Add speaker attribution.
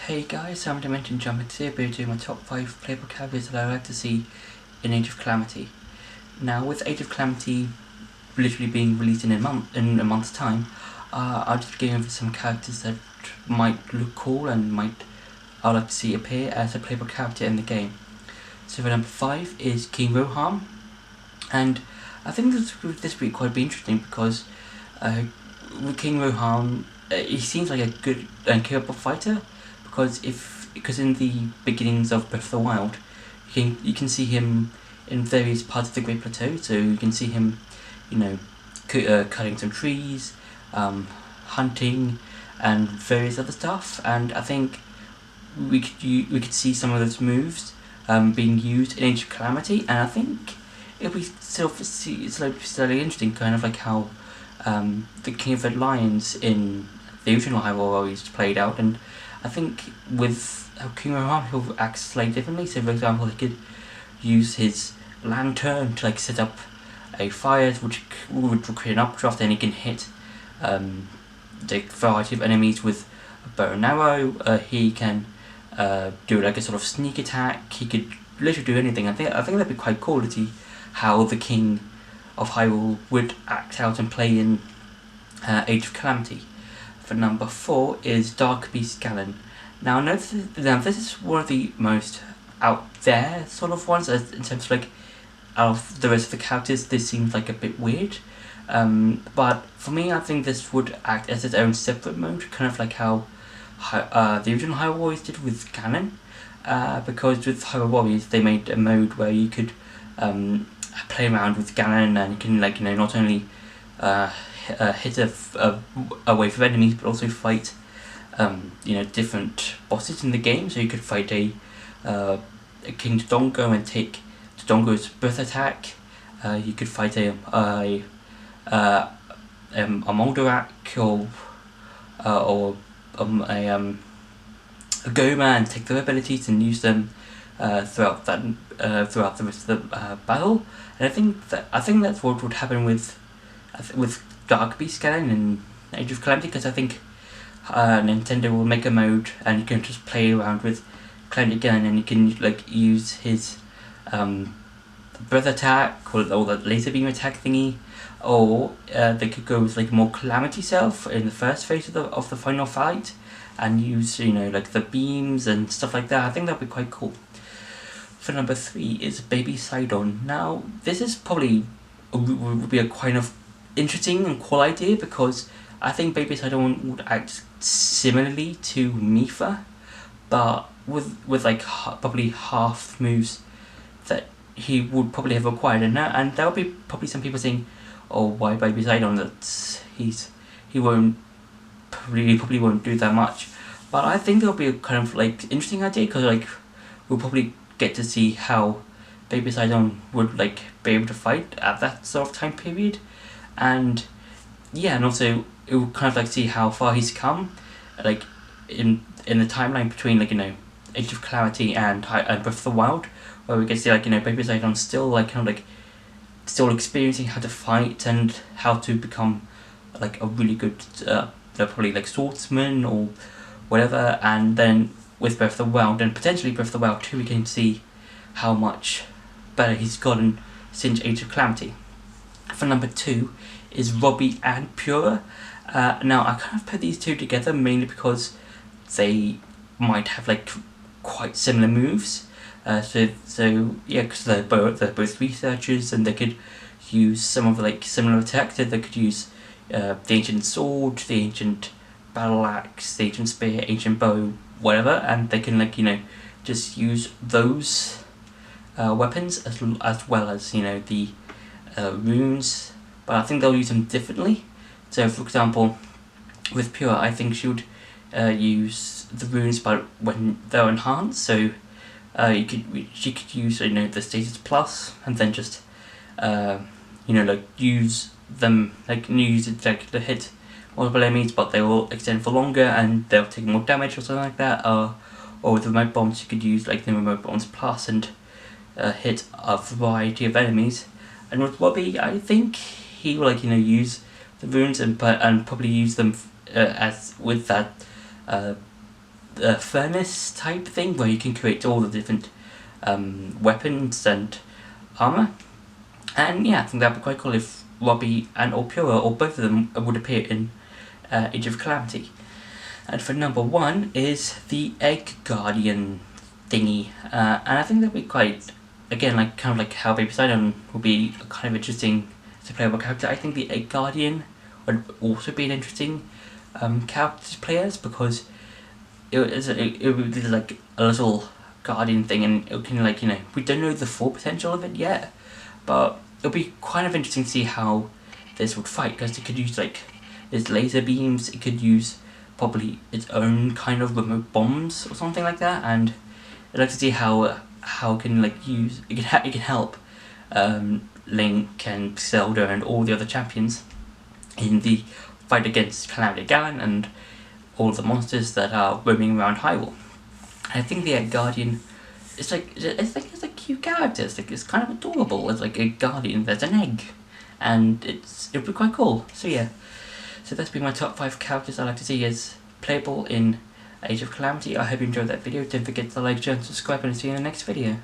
Speaker 1: Hey guys, I'm Dimension Jump and today we're doing my top 5 playable characters that I like to see in Age of Calamity. Now with Age of Calamity literally being released in a month's time, I'll just be going over some characters that might look cool and I'd like to see appear as a playable character in the game. So for number 5 is King Wilhelm, and I think this week quite be interesting because with King Wilhelm, he seems like a good and capable fighter. Because in the beginnings of Breath of the Wild, you can see him in various parts of the Great Plateau. So you can see him, cutting some trees, hunting, and various other stuff. And I think we could see some of those moves being used in Age of Calamity. And I think it'll be slightly interesting, kind of like how the King of the Lions in the original Hyrule Warriors played out. And I think with King Wilhelm, he'll act slightly differently. So, for example, he could use his lantern to set up a fire, which would create an updraft, and he can hit the variety of enemies with a bow and arrow. He can do a sort of sneak attack. He could literally do anything. I think that'd be quite cool to see how the King of Hyrule would act out and play in Age of Calamity. For number 4 is Dark Beast Ganon. Now this is one of the most out there sort of ones, in terms of out of the rest of the characters, this seems a bit weird. But for me, I think this would act as its own separate mode, kind of like how the original Hyrule Warriors did with Ganon. Because with Hyrule Warriors, they made a mode where you could play around with Ganon, and you can not only hit a wave of enemies, but also fight different bosses in the game. So you could fight a King Dodongo and take Dodongo's breath attack. You could fight a Moldorak or a Goma and take their abilities and use them throughout the rest of the battle. And I think that's what would happen with Dark Beast Ganon in Age of Calamity, because I think Nintendo will make a mode and you can just play around with Calamity Ganon, and you can use his breath attack or the laser beam attack thingy, or they could go with more Calamity self in the first phase of the final fight and use the beams and stuff like that. I think that'd be quite cool. For number 3 is Baby Sidon. Now this is probably would be a kind of interesting and cool idea, because I think Baby Sidon would act similarly to Mipha, but with probably half moves that he would probably have acquired, and there will be probably some people saying, "Oh, why Baby Sidon? That he probably won't do that much." But I think it'll be a kind of interesting idea, because we'll probably get to see how Baby Sidon would be able to fight at that sort of time period. And also it will kind of see how far he's come, in the timeline between Age of Calamity and Breath of the Wild, where we get to see Baby Sidon still still experiencing how to fight and how to become a really good probably swordsman or whatever. And then with Breath of the Wild and potentially Breath of the Wild 2, we can see how much better he's gotten since Age of Calamity. For number 2 is Robbie and Pura. Now I kind of put these two together mainly because they might have quite similar moves. So yeah, because they're both researchers, and they could use some of the similar attacks. So they could use the ancient sword, the ancient battle axe, the ancient spear, ancient bow, whatever, and they can just use those weapons as well as the runes, but I think they'll use them differently. So for example, with Pura, I think she would use the runes but when they're enhanced. So she could use the status plus, and then just use them use it to hit multiple enemies, but they will extend for longer and they'll take more damage or something like that. Or with remote bombs, you could use the remote bombs plus and hit a variety of enemies. And with Robbie, I think he will use the runes and probably use them as with that furnace type thing where you can create all the different weapons and armor. And yeah, I think that'd be quite cool if Robbie and or Pura, or both of them, would appear in Age of Calamity. And for number 1 is the Egg Guardian thingy, and I think that'd be quite, again, like kind of like how Baby Sidon will be a kind of interesting to playable character. I think the Egg Guardian would also be an interesting character to play as, because it would be like a little guardian thing, and it can, like, we don't know the full potential of it yet, but it'll be kind of interesting to see how this would fight, because it could use like its laser beams, it could use probably its own kind of remote bombs or something like that, and I'd like to see how it can like use it can help Link and Zelda and all the other champions in the fight against Calamity Ganon and all the monsters that are roaming around Hyrule. I think the Egg Guardian it's a cute character. It's kind of adorable. It's like a guardian. There's an egg, and it'd be quite cool. So yeah, so that's been my top 5 characters I like to see as playable in Age of Calamity. I hope you enjoyed that video. Don't forget to like, share, and subscribe, and see you in the next video.